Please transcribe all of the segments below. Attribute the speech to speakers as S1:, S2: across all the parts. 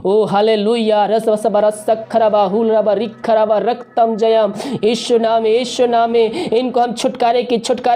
S1: ओ hallelujah रस वस बरस खराबा हुल रबा रिक खराबा रक्तम जयम। यीशु नाम में इनको हम छुटकारे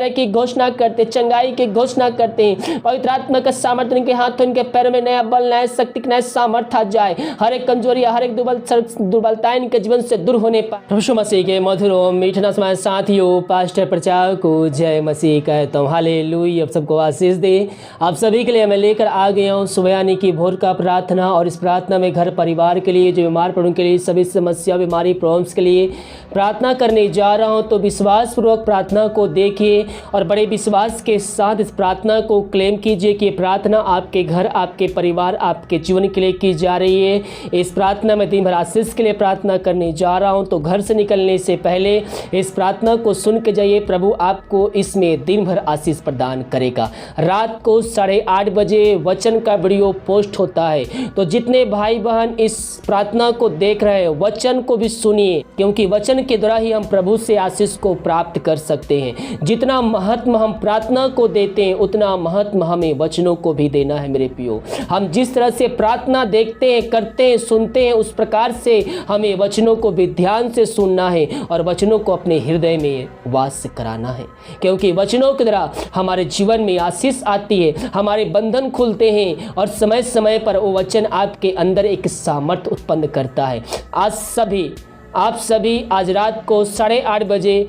S1: की घोषणा करते, चंगाई की घोषणा करते हैं। पवित्र आत्मा का सामर्थ्य इनके हाथों, इनके पैरों में नया बल, नया शक्ति, नया सामर्थ्य आ जाए। हर एक कमजोरी, हर एक दुर्बलता इनके जीवन से दूर होने पाए। प्रभु मसीह के मधुर मीठा समय साथियों, पास्टर प्रचार को जय मसीह कहता हूँ। हालेलुया। आप सबको आशीष दे। आप सभी के लिए मैं लेकर आ गया हूँ सुबह यानी कि भोर का प्रार्थना। और इस प्रार्थना में घर परिवार के लिए, जो बीमार पड़ों के लिए, सभी समस्या, बीमारी, प्रॉब्लम्स के लिए प्रार्थना करने जा रहा हूँ। तो विश्वास पूर्वक प्रार्थना को देखिए और बड़े विश्वास के साथ इस प्रार्थना को क्लेम कीजिए कि प्रार्थना आपके घर, आपके परिवार, आपके जीवन के लिए की जा रही है। इस प्रार्थना में दिन भर आशीष के लिए प्रार्थना करने जा रहा हूँ। तो घर से निकलने से पहले इस प्रार्थना को सुन के जाइए। प्रभु आपको इसमें दिन भर आशीष प्रदान करेगा। रात को 8:30 बजे वचन का वीडियो पोस्ट होता है। तो जितने भाई बहन इस प्रार्थना को देख रहे हैं, वचन को भी सुनिए, क्योंकि वचन के द्वारा ही हम प्रभु से आशीष को प्राप्त कर सकते हैं। जितना महत्व हम प्रार्थना को देते हैं, उतना महत्व हमें वचनों को भी देना है मेरे प्रियो। हम जिस तरह से प्रार्थना देखते हैं, करते हैं, सुनते हैं, उस प्रकार से हमें वचनों को भी ध्यान से सुनना है और वचनों को अपने हृदय में वास कराना है, क्योंकि वचनों के द्वारा हमारे जीवन में आशीष आती है, हमारे बंधन खुलते हैं और समय समय पर वो वचन आपके अंदर एक सामर्थ्य उत्पन्न करता है। आप सभी आज रात को 8:30 बजे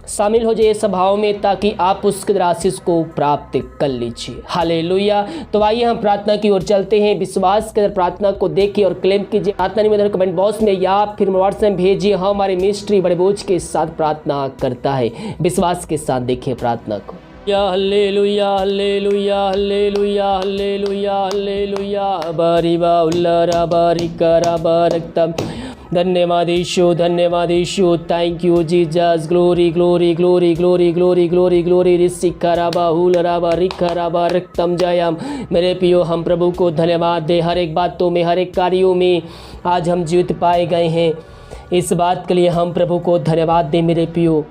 S1: शामिल हो जाइए सभाओं में, ताकि आप उसके द्वारा आशीष को प्राप्त कर लीजिए। हालेलुया। तो आइए हम प्रार्थना की ओर चलते हैं। विश्वास के प्रार्थना को देखिए और क्लेम कीजिए। प्रार्थना निवेदन कमेंट बॉक्स में या फिर व्हाट्सएप में भेजिए। हमारे मिनिस्ट्री बड़े बोझ के साथ प्रार्थना करता है। विश्वास के साथ देखिए प्रार्थना को। Hallelujah hallelujah hallelujah hallelujah hallelujah बरिबा उल्लरा बरिकरा बरक्तम। धन्यवाद यीशु, thank you Jesus. Glory glory glory glory glory glory glory रिसिकराबा हुलराबा रिकराबा रक्तम जयम। मेरे प्रियो, हम प्रभु को धन्यवाद दे। हर एक बातों में, हर एक कार्यों में आज हम जीवित पाए गए हैं। इस बात के लिए हम प्रभु को धन्यवाद दें मेरे प्रियो।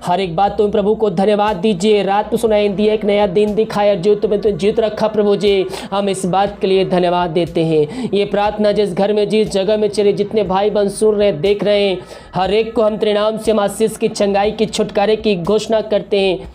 S1: हर एक बात तुम प्रभु को धन्यवाद दीजिए। रात में सुनाई दिया, एक नया दिन दिखाया, जो तुम्हें तो जीत रखा प्रभु जी, हम इस बात के लिए धन्यवाद देते हैं। ये प्रार्थना जिस घर में, जिस जगह में चले, जितने भाई बहन सुन रहे, देख रहे हैं, हर एक को हम तेरे नाम से आशीष की, चंगाई की, छुटकारे की घोषणा करते हैं।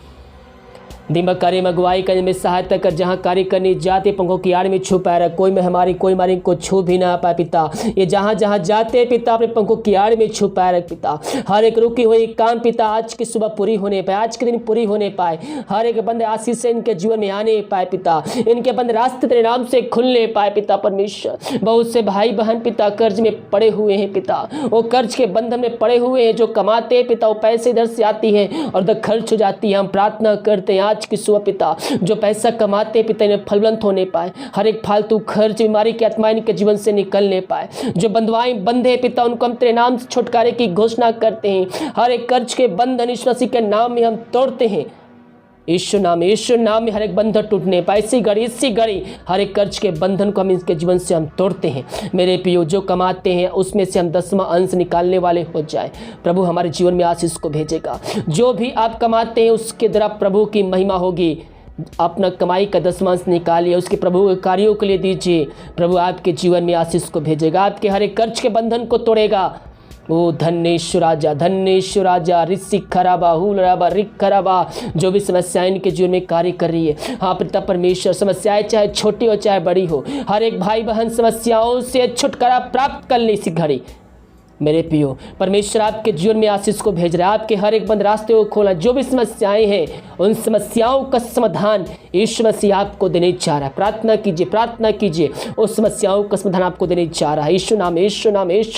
S1: दिमाग कार्य में अगुवाई करने में सहायता कर। जहाँ कार्य करने जाते पंखों की आड़ में छुपाए रख। कोई महामारी, कोई मारी को छू भी ना पाए पिता। ये जहाँ जहाँ जाते पिता, अपने पंखों की आड़ में छुपाए रख पिता। हर एक रुकी हुई काम पिता आज की सुबह पूरी होने पाए, आज के दिन पूरी होने पाए। हर एक बंदे आशीष से इनके जीवन में आने पाए पिता। इनके बंद रास्ते तेरे नाम से खुलने पाए पिता परमेश्वर। बहुत से भाई बहन पिता कर्ज में पड़े हुए हैं पिता। वो कर्ज के बंधन में पड़े हुए हैं। जो कमाते हैं पिता, वो पैसे इधर से आती है और उधर खर्च हो जाती है। हम प्रार्थना करते हैं आज की सुबह पिता, जो पैसा कमाते पिता इन्हें फलवंत होने पाए। हर एक फालतू खर्च, बीमारी की आत्मा इनके जीवन से निकलने पाए। जो बंधुआएं बंधे पिता, उनको हम तेरे नाम से छुटकारे की घोषणा करते हैं। हर एक कर्ज के बंधन यीशु मसीह के नाम में हम तोड़ते हैं। यीशु नाम में हर एक बंधन टूटने पाए। इसी घड़ी हर एक कर्ज के बंधन को हम इनके जीवन से हम तोड़ते हैं। मेरे प्रियो, जो कमाते हैं उसमें से हम 10वां अंश निकालने वाले हो जाए। प्रभु हमारे जीवन में आशीष को भेजेगा। जो भी आप कमाते हैं उसके द्वारा प्रभु की महिमा होगी। अपना कमाई का 10वां अंश निकालिए, उसके प्रभु के कार्यों के लिए दीजिए। प्रभु आपके जीवन में आशीष को भेजेगा, आपके हर एक कर्ज के बंधन को तोड़ेगा। ओ धन्येश्वर राजा ऋषि खराबा हुलराबा रिक खराबा। जो भी समस्याएं इनके जीवन में कार्य कर रही है, हाँ पिता परमेश्वर, समस्याएं चाहे छोटी हो चाहे बड़ी हो, हर एक भाई बहन समस्याओं से छुटकारा प्राप्त कर ले इसी घड़ी। मेरे प्रियो, परमेश्वर आपके जीवन में आशीष को भेज रहा है। आपके हर एक बंद रास्ते को खोला। जो भी समस्याएं हैं, उन समस्याओं का समाधान यीशु मसीह आपको देने जा रहा है। प्रार्थना कीजिए, उस समस्याओं का समाधान आपको देने जा रहा है। यीशु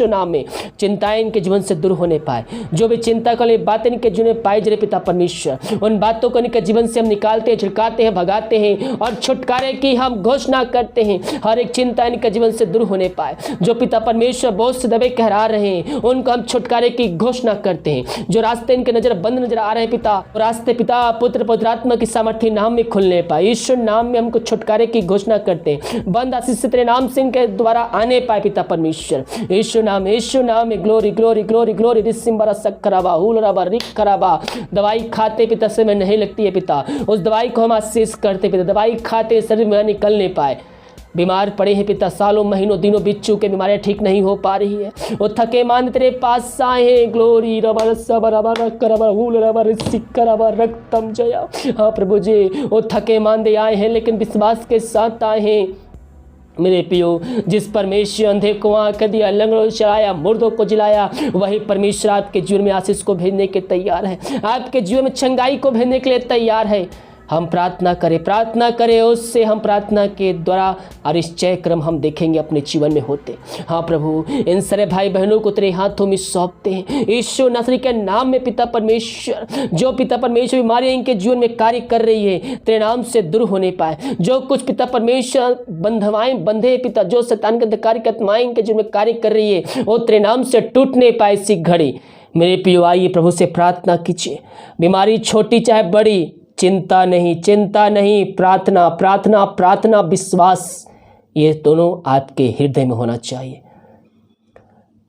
S1: नाम में चिंताएं इनके जीवन से दूर होने पाए। जो भी चिंता वाली बातें इनके जीवन में पाई जा रही पिता परमेश्वर, उन बातों को इनके जीवन से हम निकालते हैं, झिड़काते हैं, भगाते हैं और छुटकारे की हम घोषणा करते हैं। हर एक चिंता इनके जीवन से दूर होने पाए। जो पिता परमेश्वर बहुत से दबे कहरा रहे हैं, उनको हम छुटकारे की घोषणा करते हैं। जो रास्ते इनके नजर बंद नजर आ रहे हैं पिता, रास्ते पिता पुत्र पवित्र आत्मा की सामर्थ्य नाम में खुलने पाए। ईश्वर नाम में हमको छुटकारे की घोषणा करते हैं। बंद आशीष तेरे नाम से इनके द्वारा आने पाए पिता परमेश्वर। ईश्वर नाम में ग्लोरी ग्लोरी ग्लोरी ग्लोरी रिसिम्बरा सक्कराबा हुलराबा रिक खराबा। दवाई खाते पिता से में नहीं लगती है पिता, उस दवाई को हम आशीष करते पिता। दवाई खाते शरीर में निकलने पाए। बीमार पड़े हैं पिता, सालों महीनों दिनों बीत चुके, बीमारियां ठीक नहीं हो पा रही है, वो थके मांदे तेरे पास आए हैं। ग्लोरी रबर सबर रबर रबर सिक्कर रक्तम जया। हाँ प्रभु जी, वो थके मांदे आए हैं लेकिन विश्वास के साथ आए हैं मेरे पियो। जिस परमेश्वर अंधे को आँख कर दिया, लंगड़ों को चलाया, मुर्दों को जिलाया, वही परमेश्वर आपके जीवन में आशीष को भेजने के तैयार है, आपके जीवन में चंगाई को भेजने के लिए तैयार है। हम प्रार्थना करें उससे, हम प्रार्थना के द्वारा और इस जय क्रम हम देखेंगे अपने जीवन में होते। हाँ प्रभु, इन सारे भाई बहनों को तेरे हाथों में सौंपते हैं यीशु नसरी के नाम में। पिता परमेश्वर, जो पिता परमेश्वर बीमारियां इनके जीवन में कार्य कर रही है तेरे नाम से दूर होने पाए। जो कुछ पिता परमेश्वर बंधवाएं बंधे पिता, जो शैतान के अंधकार की आत्माएं इनके जीवन में कार्य कर रही है वो तेरे नाम से टूटने पाए इसी घड़ी। मेरे पियो आइए प्रभु से प्रार्थना कीजिए, बीमारी छोटी चाहे बड़ी, चिंता नहीं, प्रार्थना प्रार्थना प्रार्थना, विश्वास, ये दोनों आपके हृदय में होना चाहिए।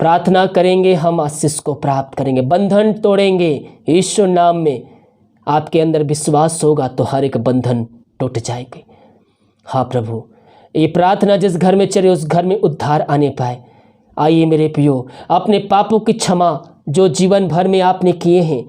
S1: प्रार्थना करेंगे हम आशीष को प्राप्त करेंगे, बंधन तोड़ेंगे यीशु नाम में। आपके अंदर विश्वास होगा तो हर एक बंधन टूट जाएगी। हाँ प्रभु, ये प्रार्थना जिस घर में चले उस घर में उद्धार आने पाए। आइए मेरे पियो, अपने पापों की क्षमा जो जीवन भर में आपने किए हैं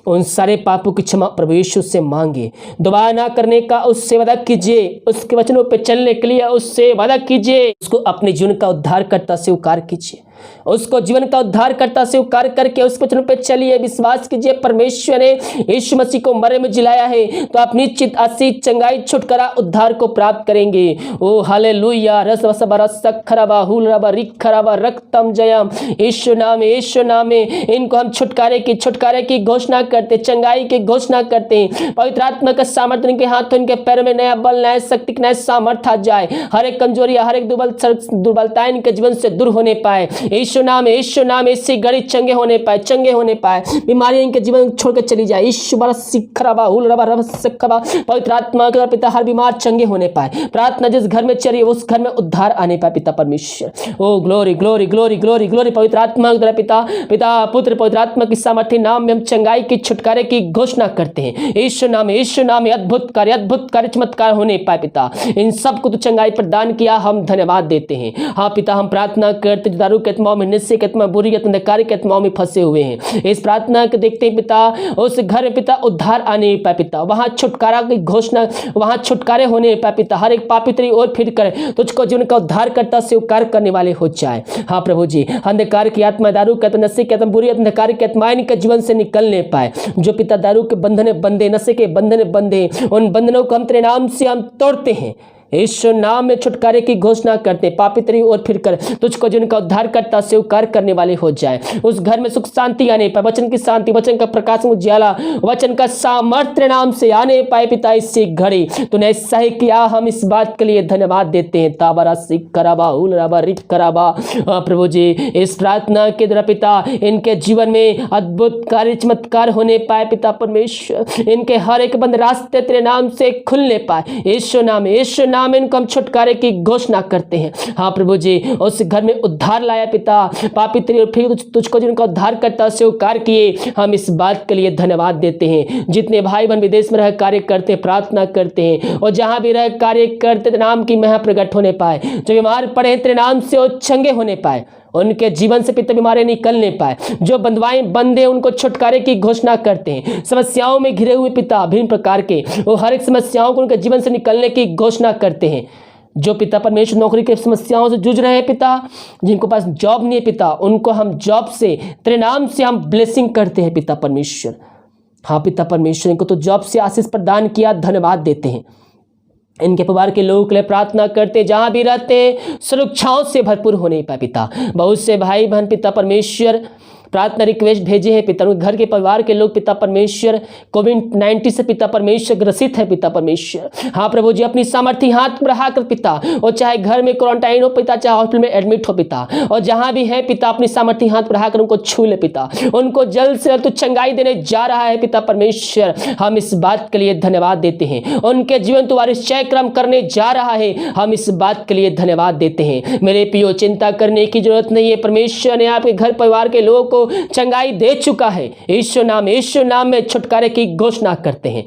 S1: उन सारे पापों की क्षमा प्रभु यीशु से मांगे। दोबारा ना करने का उससे वादा कीजिए, उसके वचनों पे चलने के लिए उससे वादा कीजिए। उसको अपने जीवन का उद्धारकर्ता स्वीकार कीजिए, उसको जीवन का उद्धारकर्ता स्वीकार करके उस वचनों पे चलिए। विश्वास कीजिए परमेश्वर ने यीशु मसीह को मरे में जिलाया है तो आप निश्चित आशीष, चंगाई, छुटकारा, उद्धार को प्राप्त करेंगे। ओ हालेलुया। रक्तम जयम। यीशु नाम में इनको हम छुटकारे की घोषणा करते, चंगाई की घोषणा करते हैं। पवित्र आत्मा का सामर्थ्य इनके हाथों, इनके पैरों में नया बल, नया शक्ति, नया सामर्थ्य आ जाए। हर एक कमजोरी, हर एक दुर्बलताएं इनके जीवन से दूर होने पाए। यीशु नाम इसी घड़ी चंगे होने पाए। बीमारियां इनके जीवन छोड़ के चली जाए। यीशु बड़ा सिखराबा हुल रबा रब सिखराबा। पवित्र आत्मा के पिता हर बीमार चंगे होने पाए। प्रार्थना जिस घर में चली उस घर में उद्धार आने पाए पिता परमेश्वर। Oh glory glory glory glory glory. पवित्र आत्मा के द्वारा पिता पुत्र पवित्र आत्मा की सामर्थ्य नाम में हम चंगाई की, छुटकारे की घोषणा करते हैं। यीशु नाम में अद्भुत कार्य चमत्कार होने पाए पिता। इन सबको तो चंगाई प्रदान किया, हम धन्यवाद देते हैं। हाँ पिता, हम प्रार्थना करते दारू के आत्माओं में, निश्चय के आत्मा, बुरी के अंधकार के आत्माओं में फंसे हुए हैं, इस प्रार्थना के देखते हैं पिता उस घर में पिता उद्धार आने पाए पिता। वहां छुटकारा की घोषणा, वहां छुटकारे होने पाए पिता। हर एक पापी तेरी ओर फिर कर तुझको जीवन का उद्धार करता स्वीकार करने वाले हो जाए। हाँ प्रभु जी, अंधकार की आत्मा, दारू के आत्मा, नशे के आत्मा, बुरी अंधकार की आत्माएं इनके जीवन से निकलने पाए। जो पिता दारू के बंधन बंधे, नशे के बंधन बंधे, उन बंधनों को हम तेरे नाम से हम तोड़ते हैं। यीशु नाम में छुटकारे की घोषणा करते, पापी तेरी ओर फिर कर तुझको जिनका उद्धार करता स्वीकार करने वाले हो जाए। उस घर में सुख शांति आने पाए, वचन की शांति, वचन का प्रकाश, उज्याला, वचन का सामर्थ्य नाम से आने पाए पिता। इसी घड़ी तूने ऐसा ही किया, हम इस बात के लिए धन्यवाद देते हैं। ताबरा सिक कराबा उल रबा रिक कराबा। प्रभु जी, इस प्रार्थना के द्वारा पिता इनके जीवन में अद्भुत कार्य चमत्कार होने पाए पिता परमेश्वर। इनके हर एक बंद रास्ते तेरे नाम से खुलने पाए। यीशु नाम इनको हम छुटकारे की घोषणा करते हैं। हाँ प्रभु जी, उस घर में उद्धार लाया पिता। पापी तेरी ओर फिर तुझको जिनका उद्धार करता स्वीकार किए, हम इस बात के लिए धन्यवाद देते हैं। जितने भाई बहन विदेश में रह कार्य करते, प्रार्थना करते हैं और जहां भी रह कार्य करते तेरे नाम की महिमा प्रकट होने पाए। जो बीमार पड़े तेरे नाम से वो चंगे होने पाए, उनके जीवन से पिता बीमारी निकलने पाए। जो बंधवाएं बंधे उनको छुटकारे की घोषणा करते हैं। समस्याओं में घिरे हुए पिता विभिन्न प्रकार के, वो हर एक समस्याओं को उनके जीवन से निकलने की घोषणा करते हैं। जो पिता परमेश्वर नौकरी के समस्याओं से जूझ रहे हैं पिता, जिनको पास जॉब नहीं है पिता, उनको हम जॉब से तेरे नाम से हम ब्लेसिंग करते हैं पिता परमेश्वर। हाँ पिता परमेश्वर, इनको तो जॉब से आशीष प्रदान किया, धन्यवाद देते हैं। इनके परिवार के लोगों के लिए प्रार्थना करते, जहां भी रहते सुरक्षाओं से भरपूर होने पाए पिता। बहुत से भाई बहन पिता परमेश्वर प्रार्थना रिक्वेस्ट भेजे हैं पिता। घर के परिवार के लोग पिता परमेश्वर कोविड-19 से पिता परमेश्वर ग्रसित है पिता परमेश्वर। हाँ प्रभु जी, अपनी सामर्थ्य हाथ बढ़ाकर पिता, और चाहे घर में क्वारंटाइन हो पिता, चाहे हॉस्पिटल में एडमिट हो पिता, और जहां भी है पिता अपनी सामर्थ्य हाथ बढ़ाकर उनको छू ले पिता। उनको जल्द से जल्द तो चंगाई देने जा रहा है पिता परमेश्वर। हम इस बात के लिए धन्यवाद देते हैं। उनके जीवन तुम्हारे चयक्रम करने जा रहा है, हम इस बात के लिए धन्यवाद देते हैं। मेरे पियो, चिंता करने की जरूरत नहीं है। परमेश्वर ने आपके घर परिवार के लोगों को चंगाई दे चुका है। यीशु नाम में छुटकारे की घोषणा करते हैं।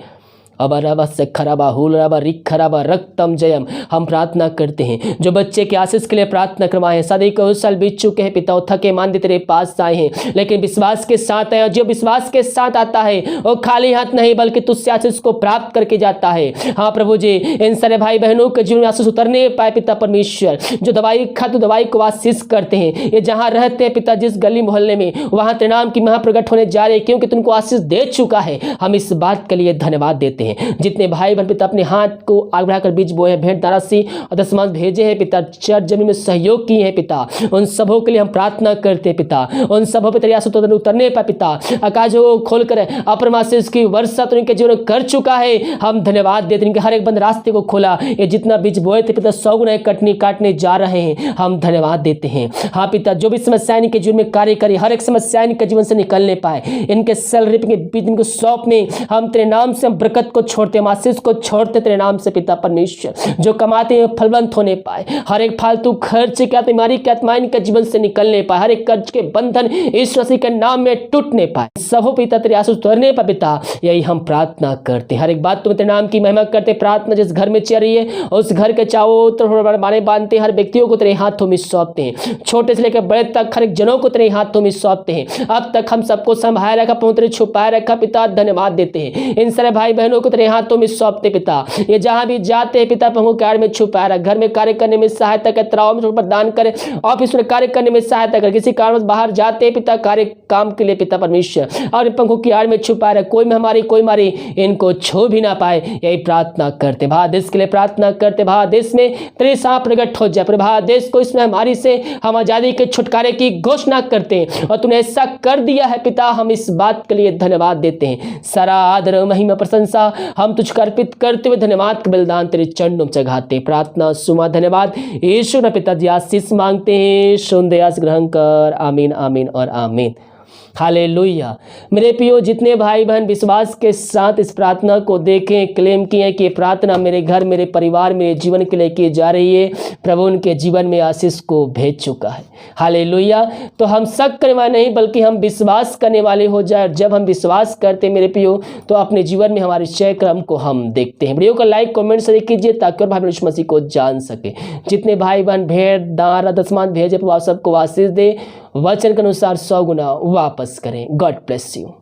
S1: अब रब से खराबा हुल रब रिक खराबा रक्तम जयम। हम प्रार्थना करते हैं जो बच्चे के आशीष के लिए प्रार्थना करवाए हैं, सदी को साल बीत चुके हैं पिता, थके मांदे तेरे पास आए हैं, लेकिन विश्वास के साथ आए। जो विश्वास के साथ आता है वो खाली हाथ नहीं बल्कि तुझसे आशीष को प्राप्त करके जाता है। हाँ प्रभु जी, इन सारे भाई बहनों के जीवन में आशीष उतरने पाए पिता परमेश्वर। जो दवाई खाते दवाई को आशीष करते हैं, ये जहाँ रहते हैं पिता जिस गली मोहल्ले में, वहाँ तेरे नाम की महाप्रगट होने जा रही है, क्योंकि तुमको आशीष दे चुका है। हम इस बात के लिए धन्यवाद देते हैं। जितने भाई बहन पिता अपने हाथ को आग बढ़ाकर बीज बोए हैं, भेंट राशि और दशमांश भेजे हैं पिता, चर्च जमीन में सहयोग किए हैं पिता, उन सबों के लिए हम प्रार्थना करते हैं पिता। उन सबों पर तेरी आशीष उतरने पाए पिता। आकाशों को खोलकर अपने आशीष की वर्षा तो इनके जीवन में कर चुका है। हम धन्यवाद देते हैं, इनके हर एक बंद रास्ते को खोला। ये जितना बीज बोए थे पिता 100 गुना काटने जा रहे हैं। हम धन्यवाद देते हैं। हाँ पिता, जो भी समस्याएं इनके जीवन में कार्य करी, हर एक समस्या इनके जीवन से निकलने पाए। इनके सैलरी के बीच इनको शॉप में हम तेरे नाम से बरकत को छोड़ते, हम आशीष को छोड़ते तेरे नाम से पिता परमेश्वर। जो कमाते हैं फलवंत होने पाए, हर एक फालतू खर्च क्या बीमारी के आत्मा इनके जीवन से निकलने पाए, हर एक कर्ज के बंधन इस मसीह के नाम में टूटने पाए। सबो पिता तेरे आशीष उतरने पाए पिता, यही हम प्रार्थना करते। हर एक बात तुम तेरे नाम की महिमा करते। प्रार्थना जिस घर में चल रही है उस घर के चारों तरफ बाने बांधते, हर व्यक्तियों को तेरे हाथों में सौंपते हैं, छोटे से लेकर बड़े तक हर एक जनों को तेरे हाथों में सौंपते हैं। अब तक हम सबको संभाल रखा, पवित्र छुपाए रखा पिता, धन्यवाद देते हैं। इन सारे भाई बहनों को तेरे हाथों में सौंपते पिता। ये जहां भी जाते हैं पिता प्रभु कार्य में छुपाए रख, घर में कार्य करने में सहायता कर, तराव में प्रदान करे, ऑफिस में कार्य करने में सहायता कर, किसी कारण बाहर जाते हैं पिता कार्य काम के लिए पिता परमेश्वर, और पंखों की आड़ में छुपाए रख, कोई महामारी कोई मारी इनको छू भी ना पाए। यही प्रार्थना करते। भारत देश के लिए प्रार्थना करते, भारत देश में तेरे साथ प्रकट हो जाए। भारत देश को इस महामारी से हम आजादी के छुटकारे की घोषणा करते हैं, और तूने ऐसा कर दिया है पिता। हम इस बात के लिए धन्यवाद देते हैं। सारा आदर महिमा प्रशंसा हम तुझको अर्पित करते हुए धन्यवाद का बलिदान तेरे चरणों में चढ़ाते। प्रार्थना सुमा धन्यवाद यीशु न पिता जी आशीष मांगते हैं, सुन दया से ग्रहण कर। आमीन आमीन और आमीन। हालेलुया। मेरे प्रियो, जितने भाई बहन विश्वास के साथ इस प्रार्थना को देखें, क्लेम किए कि ये प्रार्थना मेरे घर, मेरे परिवार, मेरे जीवन के लिए की जा रही है, प्रभु उनके जीवन में आशीष को भेज चुका है। हालेलुया। तो हम शक करने वाले नहीं बल्कि हम विश्वास करने वाले हो जाए। जब हम विश्वास करते मेरे प्रियो तो अपने जीवन में हमारे चय क्रम को हम देखते हैं। वीडियो को लाइक कमेंट शेयर कीजिए ताकि और भाई बहन मसीह को जान सके। जितने भाई बहन भेंट दान दशमांश भेजे प्रभु सबको आशीष दे, वचन के अनुसार 100 गुना वापस करें। God bless you.